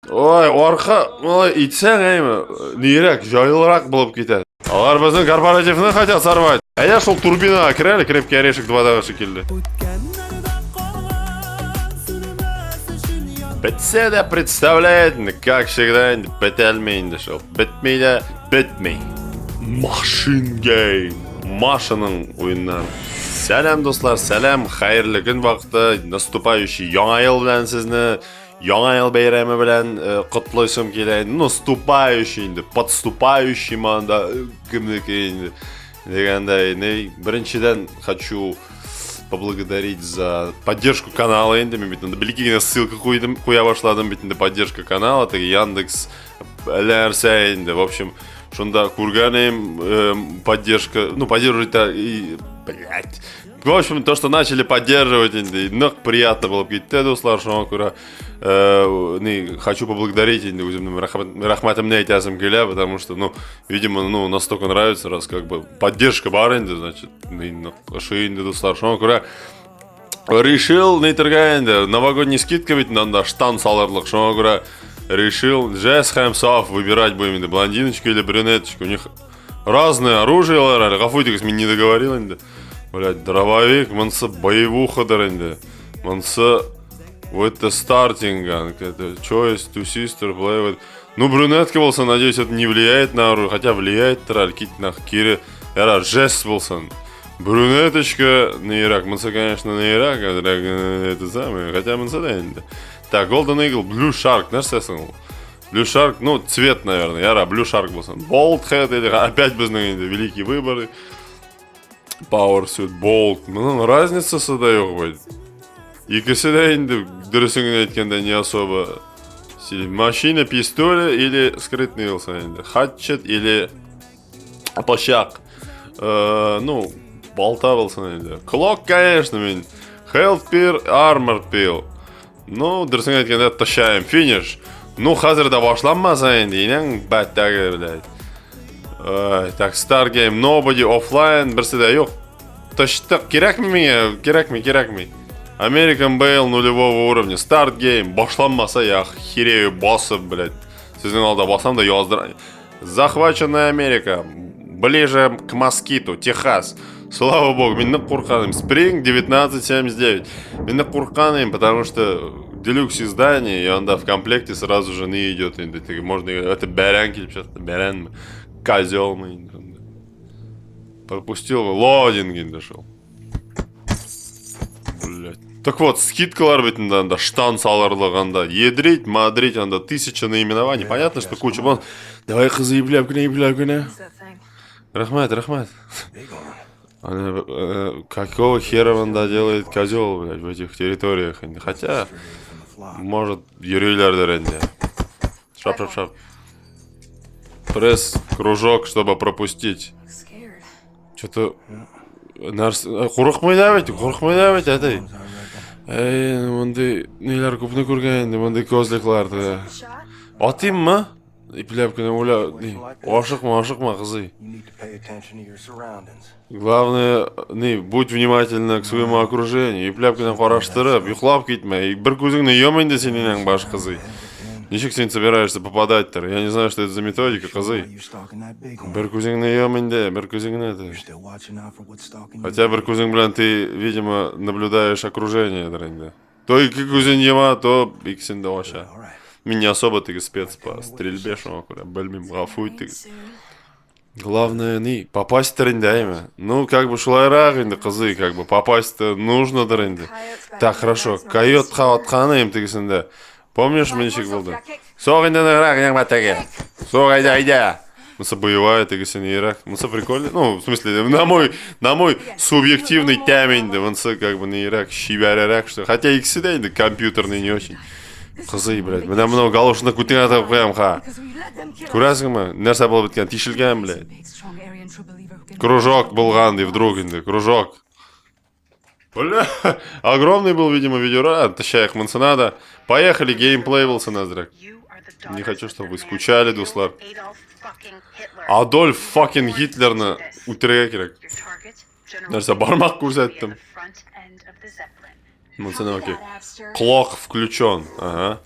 Ой, orqa, ой, itsang aymi, neyrak, joyliroq bo'lib ketadi. Ular bizni korporativni хотят сорвать. Я шел турбина, kirali, крепкий орешек 2 шекелli. Bitse de представляет, как всегда, бітелмейді шел. Bitmeydi, bitmey. Machine Game. Машаның ойыннары. Сәлем достар, сәлем, хайырлы күн вақыты, наступающий яңа ел белән сезне, яңа ел бәйрәме белән котлыйсым килә. Наступающий инде, подступающий манда кемнеке инде. Дегәндәй, беренчедән хочу поблагодарить за поддержку канала инде. Мен бит белгигә ссылка куя башладым бит инде поддержка канала, теге Яндекс ләрсә инде. В общем, шунда курганым поддержка, ну поддерживать и, блять. В общем, то, что начали поддерживать, но приятно было кетті достар, шоңа күрә хочу поблагодарить үземнең рәхмәтемне әйтәсем килә, потому что, ну, видимо, ну, настолько нравится, раз как бы поддержка бар инде, значит, ошый инде достар, шоңа күрә решил нәйтергә инде, новогодний скидка бит, анда штан салырлык, шоңа күрә решил Jazz һәм Saf выбирать будем инде, блондиночку или брюнеточку, у них разное оружие, гафуйтыгыз, мен не договорил инде. Блять, дробовик, манса боевуха даренде. Манса вот это стартинг, это choice to sister play with. Ну, брюнетка болса, надеюсь, это не влияет на оружие, хотя влияет, тралькить на кире. Яра, жест болса. Брюнеточка, не Ирак, манса, конечно, не Ирак, это самое, хотя манса да. Так, Golden Eagle, Blue Shark, знаешь, что я сказал? Blue Shark, ну, цвет, наверное, Яра, Blue Shark болса. Bold Head, или опять без великие выборы. Power Suit, Bolt, ну, разница создает хоть. Икisi de инде, дөресен әйткәндә не особо. Машина, пистолет или скрытный болса инде. Hatchet или пощак. Ну, болта болса инде. Clock, конечно, мен. Health Pill, Armor Pill. Ну, дөресен әйткәндә ташаем, финиш. Ну, хәзер дә башланмаса инде, инең бәттәге, блядь. Так, Star Game, Nobody, Offline, берсе дә юк. Таштык, кирәкме миңа? Кирәкми. American Bale нулевого уровня. Start Game, башланмаса, я херею басып, блядь. Сезнең алда басам да яздыр. Захваченная Америка. Ближе к Москиту, Техас. Слава богу, мен нык курканым. Spring 1979. Мен нык курканым, потому что делюкс издание, и анда в комплекте сразу же не идет. Можно, это бәрән килеп чыкты, бәрәнме? Козел мы. Пропустил лоудинг дошел. Блять. Так вот, скидкалар бит анда штан салырлык анда. Едрить, мадрить анда 1000 наименований. Понятно, что куча. Давай заявляем гне. Рахмат. Какого хера анда делает козел, блядь, в этих территориях? Хотя, может, юрилер деренде. Шап. Пресс, кружок, чтобы пропустить. Что-то... Курыкмый давайте, этой. Монды... Нелер күпне күргән, монды козлыкларды. Атыйммы? Ипләп кенә уйла... Ашыкма, кызый. Главное, будь внимательна к своему окружению. Ипләп кенә караштырып, йоклап китмә. Бер күзеңне йом инде синең баш кызый. Ничек сен собираешься попадать-то? Я не знаю, что это за методика, козы. Беркузинг наеминде, беркузинг это. Хотя беркузинг, блин, ты, видимо, наблюдаешь окружение, дрэнде. То и кузин ема, то иксин да вообще. Меня особо ты спец по стрельбе, шо, бельмим гафуй ты. Главное, попасть дрэнде, имя. Ну, как бы шлайраг, инде, козы, как бы попасть-то нужно, дрэнде. Так, хорошо. Койот хаваткана им ты гисинде. Помнишь, меньшик был, да? Согайда на рак, не матаге. Согайда. Мыса боевая, ты гасин ирак. Мыса прикольно. Ну, в смысле, на мой субъективный темень, да, мыса как бы не ирак, щивярярак, что. Хотя их сюда, да, компьютерный не очень. Козы, блядь. Меня много галошына кутината прям, ха. Курасыңмы? Нәрсе было биткен, тишилген, блядь. Кружок был ганды, вдруг, кружок. Бля, огромный был, видимо, видеоряд, таща их Мансонада. Поехали, геймплей был сеназдрак. Не хочу, чтобы вы скучали, дуслар. Адольф факин Гитлерна утрекерек. Нәрсе, бармак күрсәттем. Мансонад, окей. Клок включен, ага.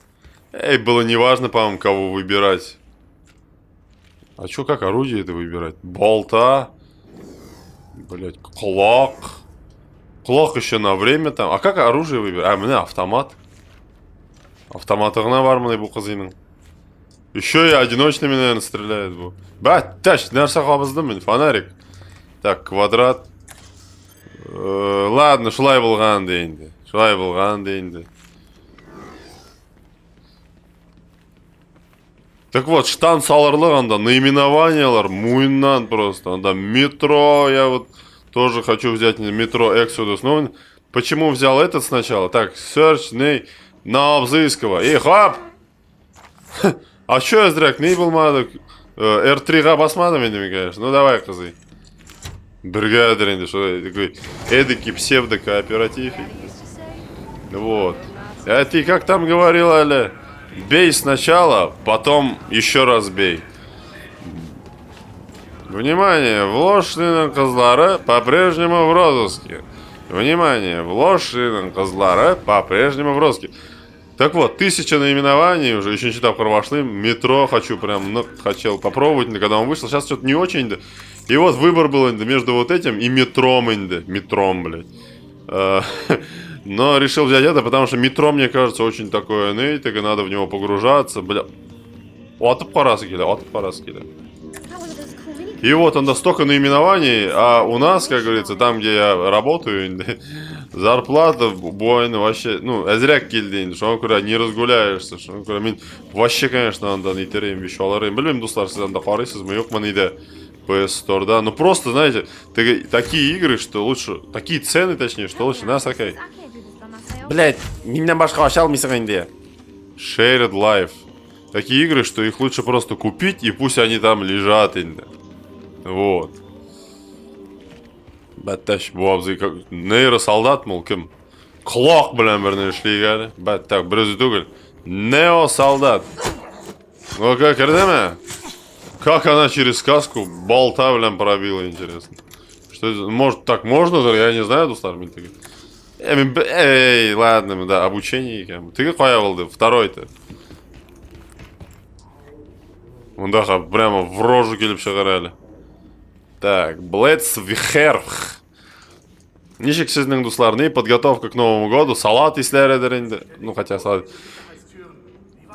Эй, было неважно, по-моему, кого выбирать. А чё, как орудие это выбирать? Болта. Блять, клок. Клок еще на время там. А как оружие выбирать? А, у меня автомат. Автоматығына бар мындай бұл қызының. Еще и одиночными, наверное, стреляет. Бәттәш, нәрсе қабыздым мен, фонарик. Так, квадрат. Ладно, шулай болған дейінді. Шулай болған дейінді. Так вот, штан салырлық, анда наименованиялар муйнан просто. Анда метро, я вот тоже хочу взять метро Exodus. Ну, почему взял этот сначала? Так, search, ней, на обзыскова. И хоп! А чё я зря, ней болмады? R3-ға басмадым енді, конечно. Ну, давай, қызы. Бригадир енді, что такой эдакий псевдокооператив. Вот. А ты как там говорил, Аля? Бей сначала, потом еще раз бей. Внимание, Волошин козлары по-прежнему в розыске. Внимание, Волошин козлары по-прежнему в розыске. Так вот, 1000 наименований уже, еще не читал Кровошлым. Метро хочу прям, ну, хотел попробовать, когда он вышел. Сейчас что-то не очень, да. И вот выбор был между вот этим и метром, метром, блядь. Но решил взять это, потому что метро, мне кажется, очень такое, ну, и надо в него погружаться, бля. Атып қарасы келе. И вот он столько наименований, а у нас, как говорится, там, где я работаю, зарплата бойна вообще, ну, әзірәк келді, что он не разгуляешься, что он вообще, конечно, анда итерейм, вещаларым. Білмеймін, достар, сіз анда қарайсыз, мы yok мынейді PS Store, да, ну просто, знаете, такие игры, что лучше, такие цены, точнее, что лучше, на, сакай. Блять, меня башка алмайсың инде. Shared Life. Такие игры, что их лучше просто купить, и пусть они там лежат инде. Вот. Бәттәш, бұл абзый, нейросолдат, мол, кім? Клок білен біріне ішлейік әлі. Бәттәк, бір өзі түгіл. Неосолдат. Ну, как, кірді? Как она через каску болта, блин, пробила, интересно. Что это? Может, так можно? Я не знаю, достар. Эй, ладно, да, обучение. Ты какой был? Второй-то. Он даже прямо в рожу келіп шығарали. Так, Блэдс Вихерх. Ничек сіздің достар, не подготовка к Новому году, салат ислер едерінде. Ну, хотя салат.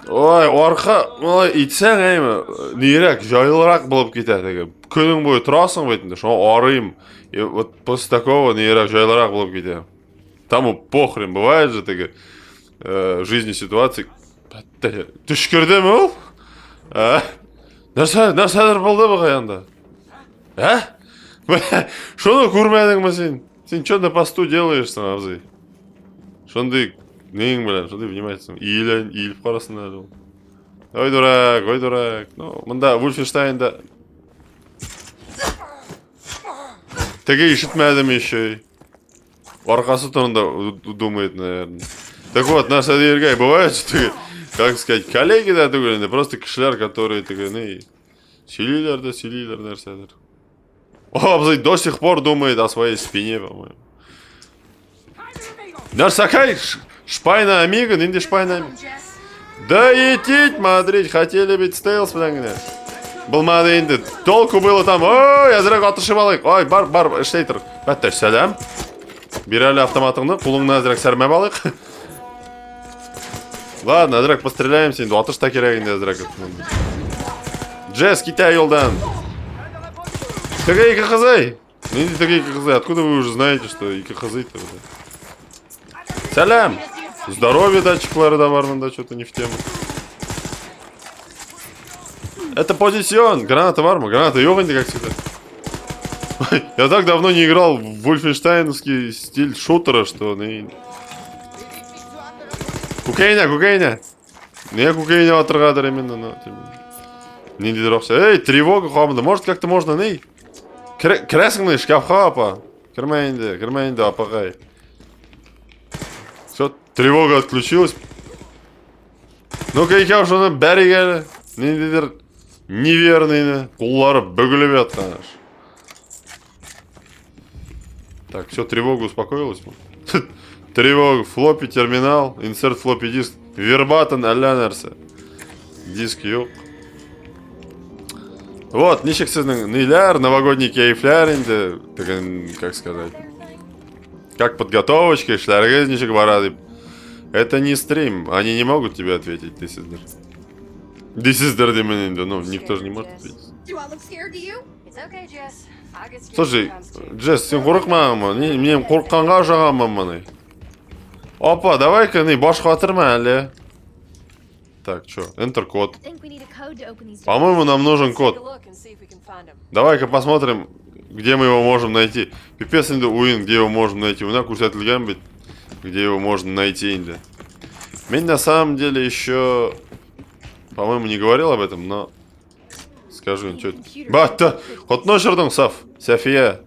Ой, орқа, итсең әймі, нейрек, жайлырақ болып кетеді. Күнің бойы тұрасың бетінде, шоң арым. И вот после такого нейрек, жайлырақ болып кетеді. Там похрен, бывает же таки жизни ситуации. Түшкірді ме ол? Нәрседір болды бұға янда? Шоны көрмедің ме сен? Сен что на посту делаешься, абзый? Шонды, нең білен, шонды внимательсың. Иіліп қарасын әлі ол. Ой, дурак. Ну, мында Вульфенштайнда... Теге ишітмәдім еще. Арқасы тұрында думает, наверное. Так вот, наш Адергай, бывает, что, как сказать, коллеги, да, просто кишлер, которые, селилер, нәрседер. О, абзый до сих пор думает о своей спине, по-моему. Нәрсакай, шпайна амиго, нинди шпайна амиго. Да етить, мадрить, хотели быть стейлс, біләңгіне. Болмады енді, толку было там, ой, әзірек атышып алайық. Ой, бар, штейтер. Бәттәш, сәлем. Бирали автоматыңды, құлыңны әзірек сәрмәп алайық. Ладно, әзірек постреляемся, енді атышта керек енді әзірек. Джесс, китай елдан. Теге екі қызай. Ненде теге екі қызай? Откуда вы уже знаете, что екі қызай-то? Сәлем. Здоровье датчиклары да бар мында, что-то не в тему. Это позицион. Граната бар ма? Граната жоқ енді, как всегда. Я так давно не играл в вольфенштайновский стиль шутера, что... Кукейня. Не кукейня отырғадыр именно, но... Не дедірокса. Эй, тревога қамында. Может, как-то можно, ней? Кіресіңді, шкафқа, апа. Кірмейінді, апағай. Все, тревога отключилась. Ну-ка, екеу шоны бәрі келі. Не дедір... Неверный, кулары бөгіліп жатқан. Так, все, тревога успокоилась. Тревога, флоппи, терминал, инсерт флоппи диск. Вербатын әллә нәрсе. Диск yok. Вот, ничек сіздің нелер, новогодний кейфлер инде, деген, как сказать. Как подготовочка, эшләргез ничек бара дип. Это не стрим, они не могут тебе ответить, дисиздер. Дисиздер демен инде, ну, никто же не может ответить. Слушай, Джесс, сен қорықмағанма, мен қорыққанға жағанмын маны. Опа, давай-ка, баш қатырма әлі. Так, что? Enter код. По-моему, нам нужен код. Давай-ка посмотрим, где мы его можем найти. Пипец инде уин, где его можем найти. У нас көрсетілген бит, где его можно найти инде. Мен на самом деле еще, по-моему, не говорил об этом, но скажу, что это. Батта, хотно жырдың Саф, София,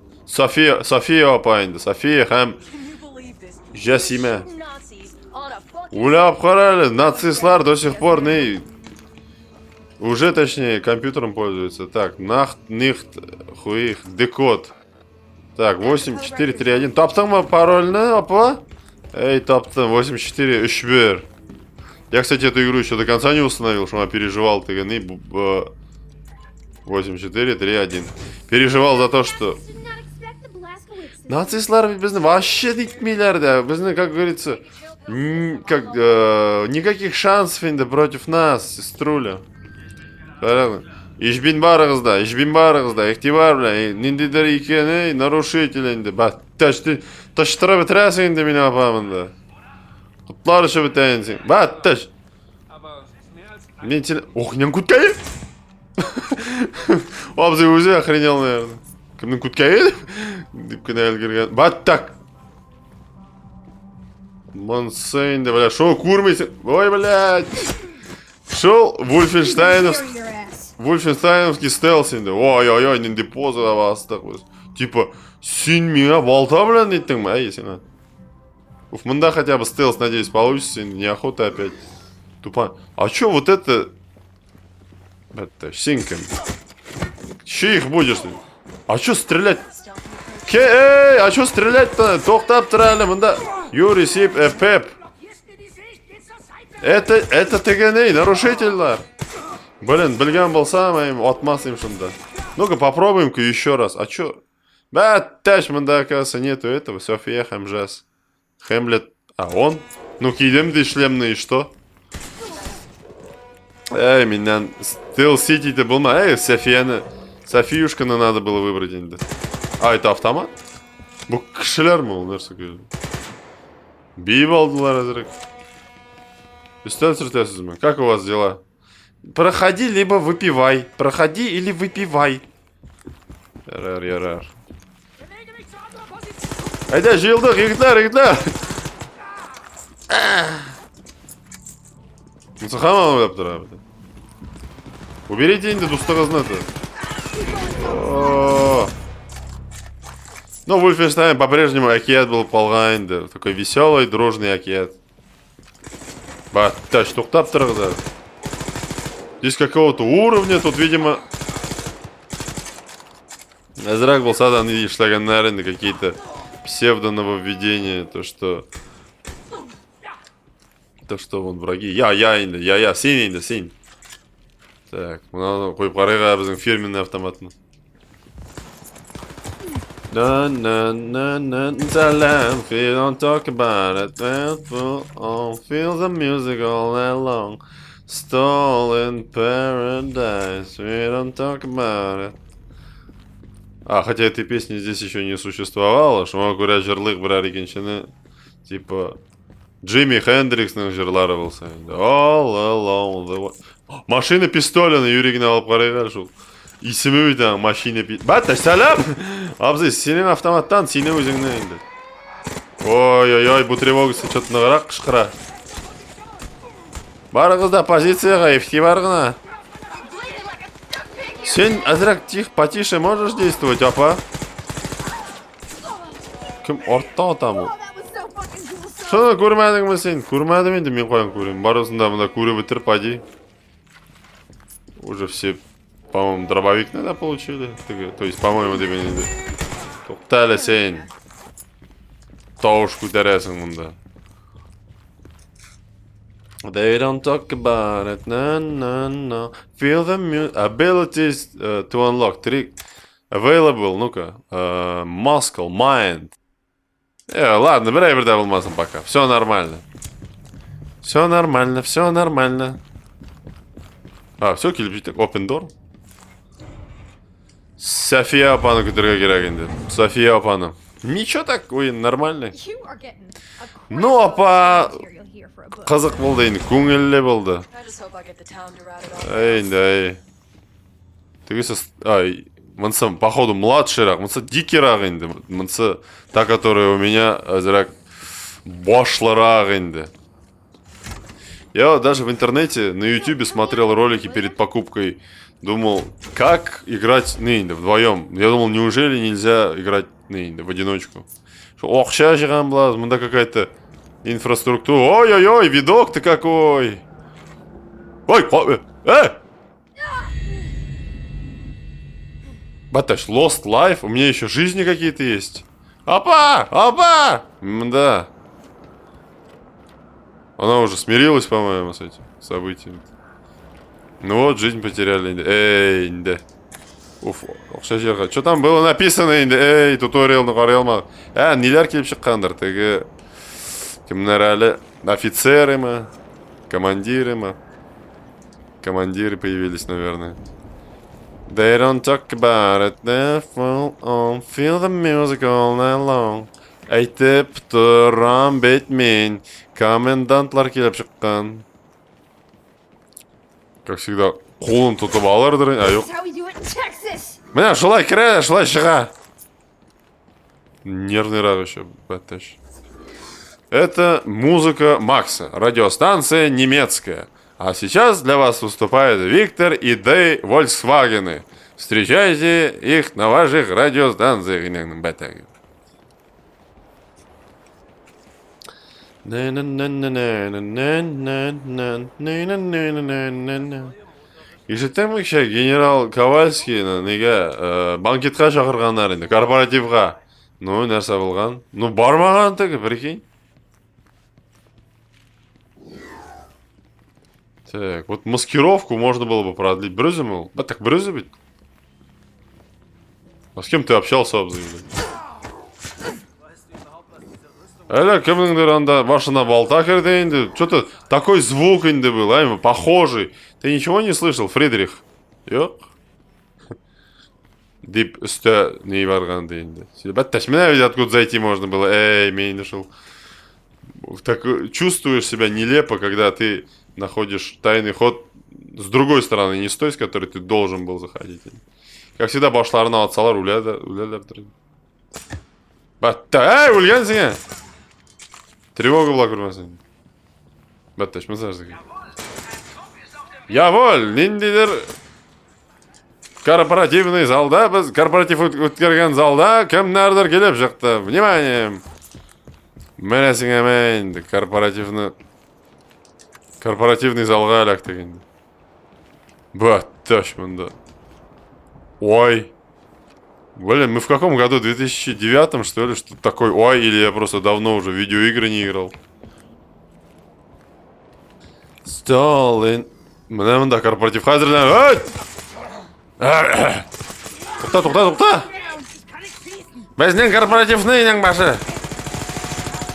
апа инде, София һәм Жасима. Улап қарали, нацистлар до сих пор уже точнее компьютером пользуются. Так, нахт, нихт, хуих, декод. Так, 8431. Таптың ма парольны, апа? Эй, таптың, 8431. Я, кстати, эту игру еще до конца не установил, что я переживал. 8431. Переживал за то, что нацистлар бізді вообще дейтмейлер, да. Бізді, как говорится, никаких шансов инде против нас, сеструля. Ишбин барығызда, ихтибар, бля, ниндидер екені, нарушитель инде. Таштыра бітірәсің инде мені апамында. Құтлар үші бітәйінсің. Таш. Мен сені... Ох, нен күткәйі? Абзы өзі охренел, наверное. Кімнің күткәйі? Деп кіне әлгірген. Так. Монсейн, да, бля, шо курмейсің? Ой, блядь. Шо Вульфенштайновский стелс инде. Ой-ой-ой, ненде поза бастық. Типа, сен миңа балта білән еттің ма? Әй, сен. Уф, мында хотя бы стелс, надеюсь, получится. Неохота опять. Тупо. А чё вот это... Это, синком. Че их будешь? А чё стрелять? Эй, а чё стрелять-то? Тоқтап тұрәлі, мында. You receive a pep. Это тегеней, нарушитель. Блин, білген болсам, отмасым шында. Ну-ка, попробуем-ка еще раз. А чё? Тәш, мында, оказывается, нету этого. София Хэмжас. Хэмлет. А он? Ну, кидем ты шлемный, и что? Эй, меня... Стил Сити-то был... Эй, Софиюшканы надо было выбрать. А, это автомат? Bu kişiler mi onlar sıkıyor? Biyip aldılar azıcık. Üstten сұртасыз мı? Как у вас дела? Проходи, либо выпивай. Проходи или выпивай. Ярар. Айда, жиылдық, егітлер. Мұсақама ойлап тұр абыда. Уберите инде дустығызны-то. Ну, Вульфенштайн по-прежнему Акиет был полгайнда. Такой веселый, дружный Акиет. Таш, тоқтап тұрғыздар. Здесь какого-то уровня, тут, видимо... Азрак был садан и шляган какие-то псевдо-нововведения. То, что вон враги. Я, синь. Так, надо қойып қарайға біздің фирменный автоматны. Salam, we don't talk about it. Feel the music all night long. Stolen paradise, we don't talk about it. Хотя этой песни здесь еще не существовало, что могу говорить жерлык брать екіншіні, типа Джимми Хендриксның жырлары болса. All alone the way. Машина пистоляны Юрийгін алып қарайға шул. Исімі бейтен машина пит... Бәтті, сәлем! Абзай, сенен автоматтан, сені өзіңнен енді. Ой, бұл тревогасы что-то нағырақ қышқыра. Барығызда позицияға, ефти барғына. Сен әзірек потише можешь действовать, апа? Кім ортта отамы? Шыны көрмәдің ме сен? Көрмәдім енді, мен қоян көрем. Барысында мұнда көрі бітір, пади. Уже все... По-моему, дробовик надо получили. То есть, по-моему, дегенде. Тоқталі сен. Тауыш көтересің мұнда. They don't talk about it, no, no, no. Feel the abilities to unlock. Trick available, ну-ка. Muscle, mind. Ладно, бір болмасын пока. Все нормально. Все нормально, все нормально. Все, келіп жеттік. Open door. София апаны көтерге керек енді. София апаны. Ничего так, ойын нормальный. Ну, апа... Қызық болды енді, көңілі болды. Енді, ай. Тегесі, ай, мынсы, походу, младшийрақ, мынсы дикирақ енді. Мынсы, та, которая у меня, азырақ, башлырақ енді. Я даже в интернете, на ютубе смотрел ролики перед покупкой. Думал, как играть нынде вдвоем. Я думал, неужели нельзя играть нынде в одиночку. Оқша жиған блаз, мында какая-то инфраструктура. Ой-ой-ой, видок ты какой. Ой, Баташ, Lost Life, у меня еще жизни какие-то есть. Опа! Да. Она уже смирилась, по-моему, с этим событием. Ну вот, жизнь потеряли. Да. Уф, что там было написано? Туториалны қарай ма? Нелер келіп шыққандар? Теги кімдер әлі? Офицеры ма? Командиры ма? Командиры появились, наверное. They don't talk about it, they fall on, feel the music all night long. Айтып тұрам бетмен, комендантлар келіп шыққан. Как всегда, қолын тұтып алырдыр. Жоқ. Міне, шылай кіреді, шылай шыға. Нервныйрақ еще, бәттәш. Это музыка Макса, радиостанция немецкая. А сейчас для вас выступает Виктор и Дэй Volkswagen. Встречайте их на ваших радиостанциях. Ишеттіңбі генерал Ковальский неге банкетқа шақырғандар енді, корпоративға. Ну, нәрсе болған. Ну, бармаған тегі, прикинь. Так, вот маскировку можно было бы продлить. Брюзі мол? Так брюзі быть. А с кем ты общался, Абзый? Әлі кімдіңдер анда башына балта кірді енді. Что-то такой звук енді был, а? Похожий. Ты ничего не слышал, Фридрих? Yok. Дип үсті ней барғанды енді. Бәттәш, меня ведь откуда зайти можно было. Мен нашел. Так чувствуешь себя нелепо, когда ты находишь тайный ход с другой стороны, не с той, с которой ты должен был заходить. Как всегда, башларына атсалар, үләлер. Бәттә, өлген сіңе! Тревога была көрмесін. Бәттәш, мұсаждық. Яволь, ниндейдер корпоративный залда, біз корпоратив өткерген залда, кімдердер келіп шықты. Внимание! Міне сіңе мен, корпоративный залға әләк дегенде. Бәттәш мұнда. Ой. Блин, мы в каком году? 2009 что ли? Что такой? Ой, или я просто давно уже в видеоигры не играл. Столин. Міне мұнда корпоратив хазірлен. Тоқта. Біздің корпоративный ең башы.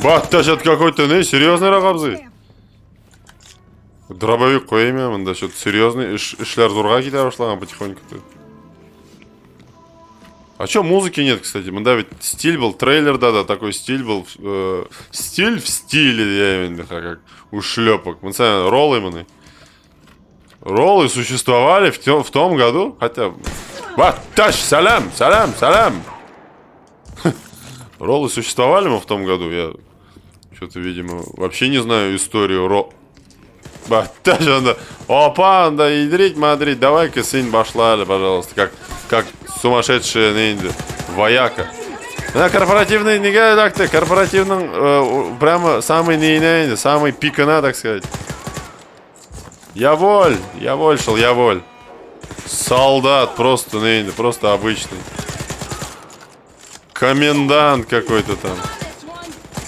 Бәттәш, это какой-то не серьезный рағабзы. Дробовик қойым я, мұнда что-то серьезный. Ішлер зорға кете башлаган потихоньку-то. А чё, музыки нет, кстати? Мында ведь стиль был, трейлер, да, такой стиль был. Стиль в стиле, я именно как у шлепок. Мы сами роллы именно. Роллы существовали в том году, хотя... Батташ, салям! Роллы существовали мы в том году, я... Что-то, видимо, вообще не знаю историю Батташ, анда... Опа, анда, идрить, мадрить, давай-ка, сын, башлали, пожалуйста, как сумасшедшая нынде вояка. На корпоративный неге так-то, корпоративный прямо самый нейнейный, самый пикана, так сказать. Я воль. Солдат просто нейнде, просто обычный. Комендант какой-то там.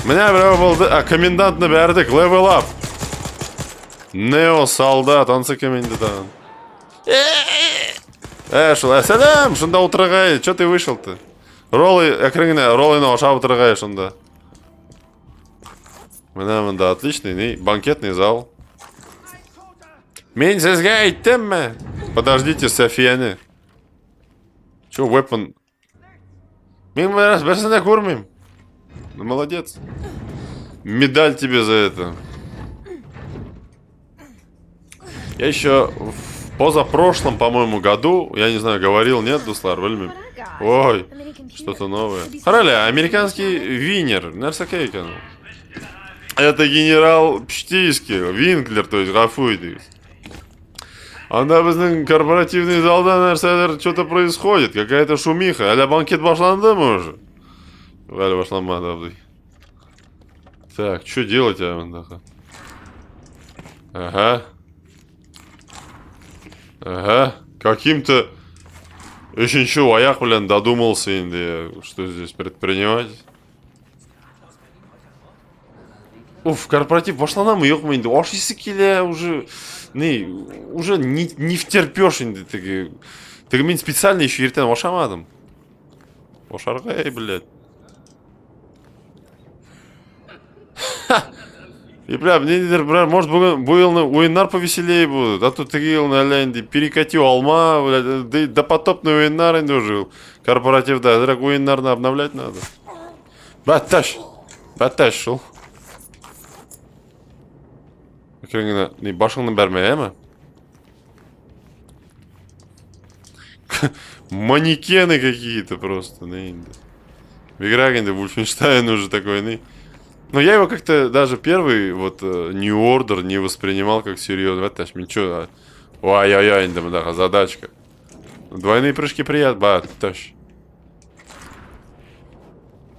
Меня был, комендант на бәрдік, level up. Нео солдат, ансы кем инде тагын. Шул, сәлем, шунда утыргай. Чё ты вышел-то? Роллы, экреңне, роллыны ашап утыргай шунда. Мында отличный, банкетный зал. Мен сезге айттыммы? Подождите, Софияны. Чё, weapon? Мен берсене көрмейм. Ну, молодец. Медаль тебе за это. Я еще в позапрошлом, по-моему, году, я не знаю, говорил, нет, Дуслар, вельми. Ой, что-то новое. Хараля, американский винер, Нерсакейкан. Это генерал Пштийский, Винклер, то есть Гафуйдис. Анда біздің корпоративный залда нәрселер что-то происходит, какая-то шумиха. Аля банкет башланды мы уже? Аля башланмады. Так, что делать, Амандаха? Ага. Каким-то үшінші аяқ білен додумался инде, что здесь предпринимать. Уф, корпоратив башланамы yok mu инде? Ашысы келе уже... уже не втерпешь инде. Ты мен специально еще ертен ашамадым. Ашарғай, блядь. И бля, мне может бұл ойындар повеселее будут. А тут такие инде перекатил алма, блядь, допотопный ойындар инде уже. Корпоративда, зрак ойындарны обновлять надо. Батташ шул. Не башыңны бәрме, әмі? Манекены какие-то просто, Биграгенде, Вульфенштайн уже такой, Но я его как-то даже первый, вот, New Order не воспринимал как серьезно. Вот, ничего, ой-ой-ой, задачка. Двойные прыжки приятно, батташ.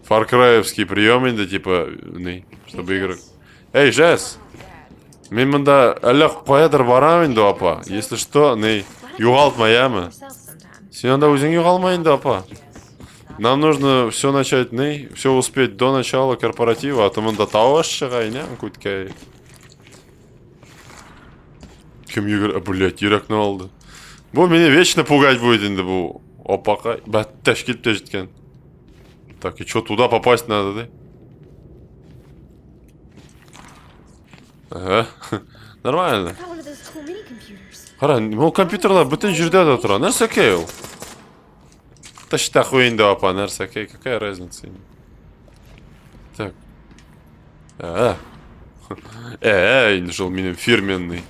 Фаркраевский прием, типа, чтобы игрок. Эй, Жес! Мен мында әлләқ қоядыр барам инде, апа. Если что, юғалтмаямы. Сен анда өзің юғалма инде, апа. Нам нужно все начать, все успеть до начала корпоратива, а то мында тауаш шығай, күткәй. Кім блядь, юрекні алды. Бұл меня вечно пугать будет инде, бұл. Опақа, бәттәш келіп те жеткен. Так, и что, туда попасть надо, да? Ага, нормально. Қара, бұл компьютерлар бүтін жүрде де тұра. Нәрсәкей ол? Ташта хуйынды, апа, нәрсәкей. Какая разница? Так. Инде жыл менің фирменный.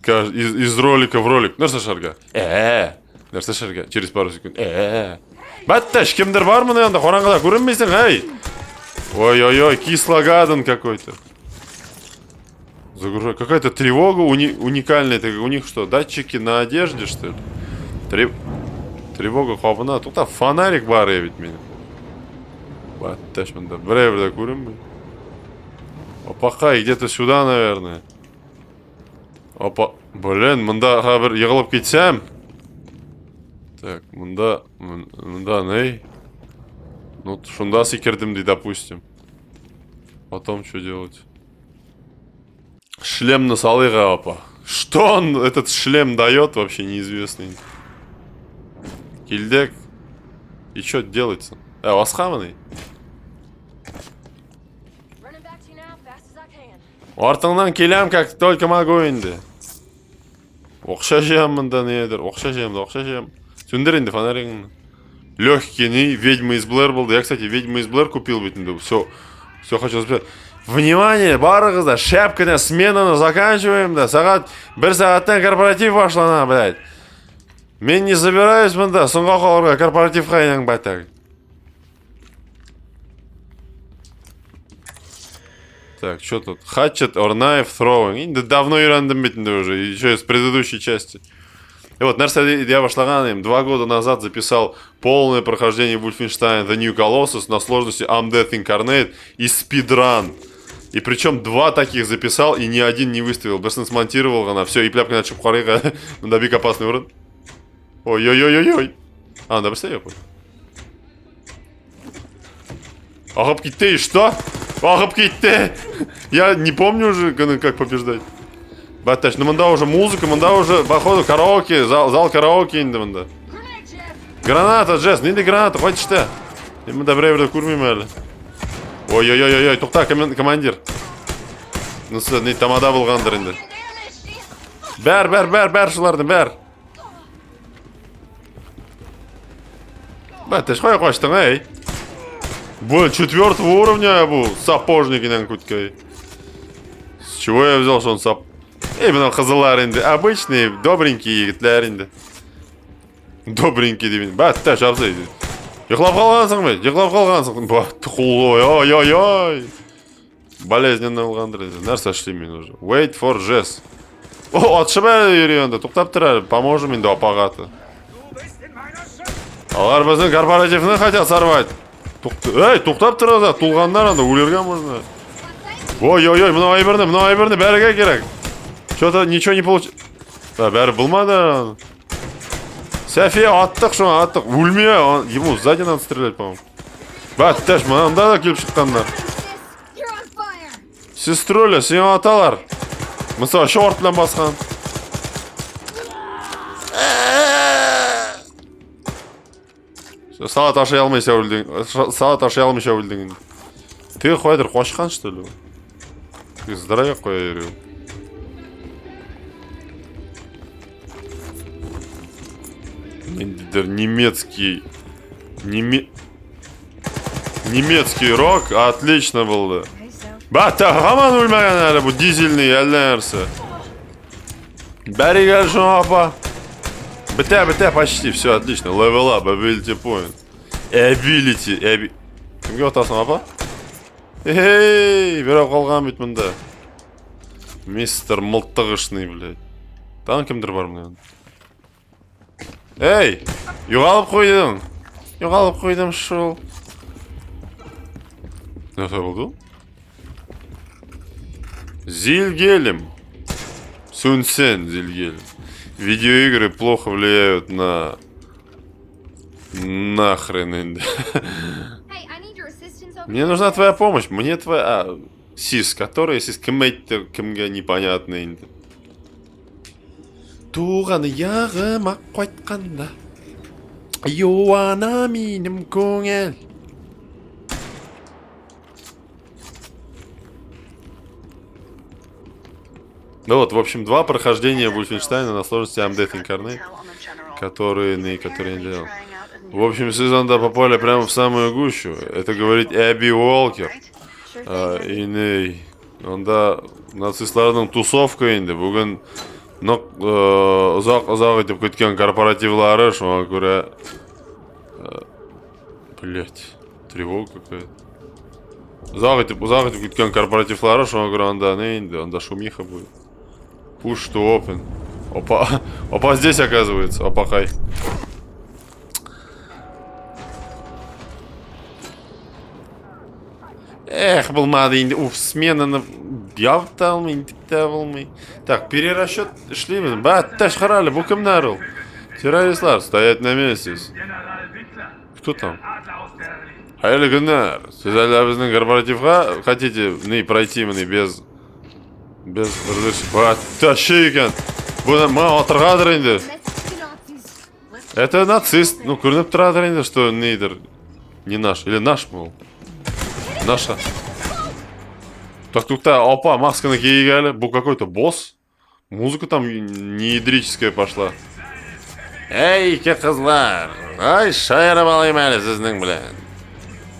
Из ролика в ролик. Нәрсә шарға? Нәрсә шарға? Через пару секунд. Бәттәш, кемдер бар мұны янда? Қораңғыда көрінмейсің, ай? Ой-ой-ой, кислогадан какой-то. Какая-то тревога уникальная. У них что, датчики на одежде, что ли? Тревога хабына. Тут фонарик бар ведь меня. Батташ мында. Бревда курим. Опа, где-то сюда, наверное. Опа. Блин, мында хабар егылып кетсем. Так, мында ней. Ну, шунда секердим, допустим. Потом что делать? Шлем на салыга, апа. Что он, этот шлем, дает, вообще неизвестный. Кильдек. И что делается? Васхаманый. Артыңнан келем, как только могу инде. Оқша жем мында недер. Оқша жем. Сөндір инде фонаригіңді. Легкий, ведьма из Блэр был. Я, кстати, ведьма из Блэр купил, ведь все хочу сказать. Внимание, барығызда, шапканы сменаны заканчиваем, да, бір сағаттан корпоратив башлана, блядь. Мен не собираюсь мында, соңға қалырға корпоратив қайнаң бәттәк. Так, что тут? Hatchet or knife throwing. Инде давно үйрендім бетінде уже, еще из предыдущей части. И вот, нәрсе я башлаганым 2 года назад записал полное прохождение Wolfenstein The New Colossus на сложности I'm Death Incarnate и спидран. И причем 2 таких записал, и ни один не выставил. Бесно смонтировал она. Все, и пляпка на чупхарыга. Добик опасный урон. Ой-ой-ой-ой-ой. Да быстрее я понял. Ағып кетті, что? Ағып кетті. Я не помню уже, как побеждать. Батташ, мында уже музыка, мында уже, походу, караоке, зал караоке инде мында. Граната, Джесс, ненде граната, қайтышты. Мында біреуді көрмеймін әлі. Ой, тоқта, командир. Нысы, не тамада болғандыр енді. Бәр, шылардың, бәр. Батташ, қой қоштың, ей. Бұл 4-го уровня, бұл сапожник инен күткай. С чего я взял, что он сап... мына қызылар енді, обычный, добренький егітлер енді. Добренький деймін. Батташ, абзай. Йықлап қалғансың. Ой. Болезненно болғандыр. Нәрсе ішлеймін уже. Wait for Jess. О, атшып әлі енді. Тоқтап тұр әлі. Поможем енді апағаты. Алар біздің корпоративны хотят сорвать. Тоқтап тұр аза. Тұлғандар анда. Өлерген можно. Ой, мына айбірні. Бәріге керек. Что-то ничего не получилось. Бәрі болмады. София, аттық. Өлме. Ему сзади надо стрелять, по-моему. Батташ, мында да келіп шыққандар. Сеструля, сен аталар. Мысалы, шорт білен басқан. Салат ашай алмайша өлдің. Ты қойдыр, қошқан, что ли? Ты здоровяк қоя ерeu. Немецкий рок отлично болды. Бәтті ғаман өлмәген әлі, бұл дизельный әлден әрсі. Бәрі кәл шуң, апа. Бітә, почти, все, отлично. Level up, ability point. Ability. Кімге отасың, апа? Беріп қалған бет мұнда. Мистер мылттығышный, блядь. Тан кімдір бар мұнда? Юғалып қойдым, шул. Нәрсе болды? Зильгелем. Сунсен, Зильгелем. Видеоигры плохо влияют на... Нахрен инде. Мне нужна твоя помощь. Мне твоя... Сис, который сис кіммейттер, кімге непонятный инде. Туған яғыма қойтқанда. Юана минем көңел. Ну вот, в общем, 2 прохождения Wolfenstein на сложности I'm Death Incarnate, которые не делал. В общем, сезонда попали прямо в самую гущу. Это говорит Эбби Уолкер. Онда нацистлардың тусовка енді. Бүгін ұзақ етіп кеткен корпоративлары, шуңа көре... Блять, тревога какая-то. Ұзақ етіп кеткен корпоративлары, шуңа көре анда не енді, анда шумиха будет. Push to open. Опа, здесь оказывается. Опа, хай. Болмады инде. Смена явталмай. Так, перерасчет шли мы. Батташ харали, бұл кімдер ол? Террористлар стоят на месте. Кто там? Хайлы күнер. Сіз әлі біздің корпоративға хотите пройти мені без разрешения. Батташи екен. Бұны ма отырғадыр енді. Это нацист. Ну, көрініп тұрадыр енді, что нейдір. Не наш. Или наш был. Наша. Так, опа, масканы киегали. Был какой-то босс. Музыка там неидрическая пошла. Эй, қызлар. Ай, шайырып алайым әлі сіздің, блядь.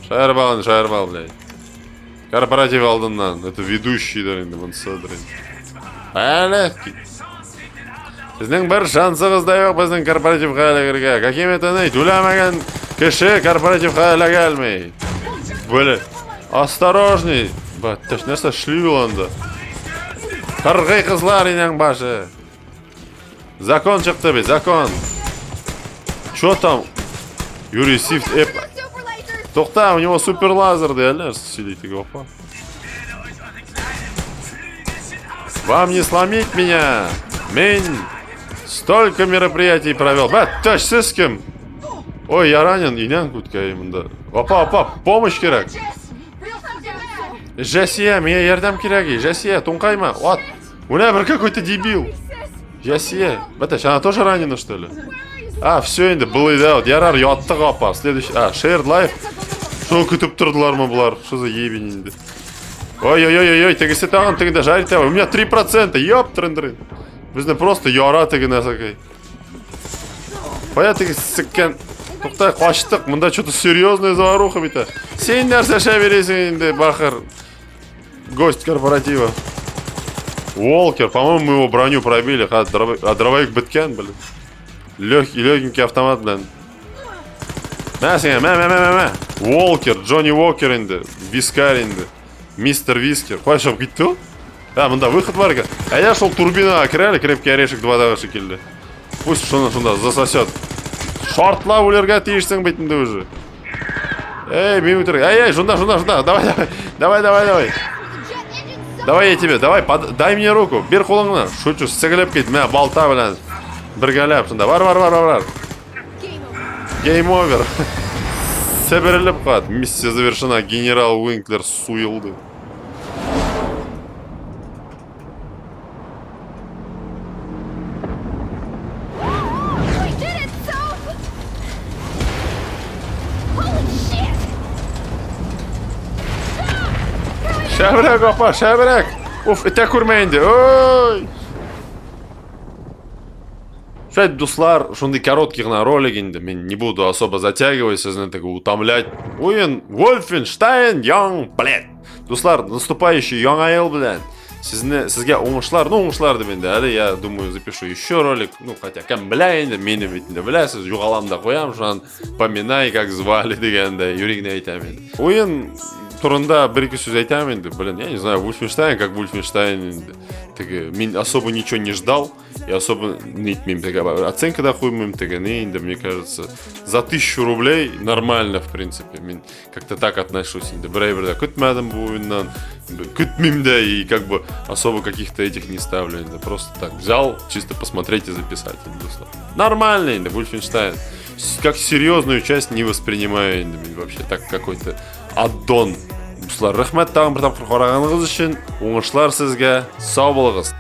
Шайырып ал, блядь. Корпоратив алдынан. Это ведущий, да, енді, мансадрин. Әлі. Сіздің бір шансығызда жоқ біздің корпоративға әлі кірге. Каким это ней? Түләмәген кіші корпоративға әлі кәлмей. Блядь. Осторожней. Батташ, нәрсе шлюбил анда. Қырғай қызлар инең башы. Закон шықты бе, закон. Чё там? Юрий Сифт эп. Тоқта, у него супер лазер, да, әлі сидите, опа. Вам не сломить меня. Мен столько мероприятий провел. Батташ, сіз кім? Ой, я ранен, инең күткайымында. Опа, помощь керек. Жәсия, мне ярдам керек. Жәсия, тоңқайма. От. У меня какой-то дебил. Ясия. Баташ, она тоже ранена, что ли? А, все, енді было, да, вот ярар, ятты қапа. Следующий, shared life. Что күтіп тұрдылар ма бұлар? Что за ебень енді? Ой-ой-ой-ой, тегісі тағын, тегінде жарит, у меня 3%, ёп, трын-трын. Бізді просто яра тегіне сақай. Поя тегі сіккен. Тоқтай, қаштық, мұнда что-то серьезная заваруха бита. Сен нәрсе аша бересің енді, бахар. Гость корпоратива. Уолкер, по-моему, мы его броню пробили, а дробовик біткен, блин. Легенький автомат, блин. Мә. Уолкер, Джонни Уокер енді, Вискар енді. Мистер Вискер. Қой шоп кетті? Мұнда выход бар екен. Я шел турбина кірәлі, крепкий орешек 2-дағы шекелді. Пусть шонда засосет. Шортлап өлерге тиішсің бейтінде уже. Эй, минутер. Эй, жунда. Давай. Давай я тебе, дай мне руку. Бер қолыңны. Шучу, сігіліп кет. Мә, балта білән. Біргәләп, шунда. Бар. Гейм овер. Себіріліп қад. Миссия завершена. Генерал Уинклер суйылды. Шәбірек, апа, шәбірек. Уф, ите көрмейінді. Ой. Шәйт, дуслар, шундай короткий ғына ролик енді. Мен не буду особо затягивать, сізні такі утомлять. Ойын, Wolfenstein Young Blood. Дуслар, наступающий Young Isle, блядь. Сізге оңышлар деп енді. Әлі, я думаю, запишу еще ролик. Ну, хотя, кәм біля енді, мені бетінде білясіз. Юғаламда қоям, шуан поминай, как звали дегенде. Юригне айтам енді. Ойын турында бір-екі сөз айтам енді. Блин, я не знаю, Wolfenstein, как Wolfenstein енді. Мен особо ничего не ждал. И особо оценка дохуемым, мне кажется, за 1000 рублей нормально, в принципе. Мен как-то так отношусь. Брейберда күтмәдім буыннан, күтмейм да, и как бы особо каких-то этих не ставлю. Просто так взял, чисто посмотреть и записать. Нормально, Wolfenstein. Как серьезную часть не воспринимаю вообще, так какой-то аддон. Дуслар, рахмет тағын бір тапқыр қарағаныңыз үшін. Оңышлар сізге, сау болыңыз.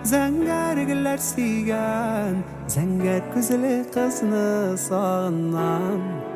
Зәңгәргілер сүйген, зәңгәр күзілі қызны сағыннан.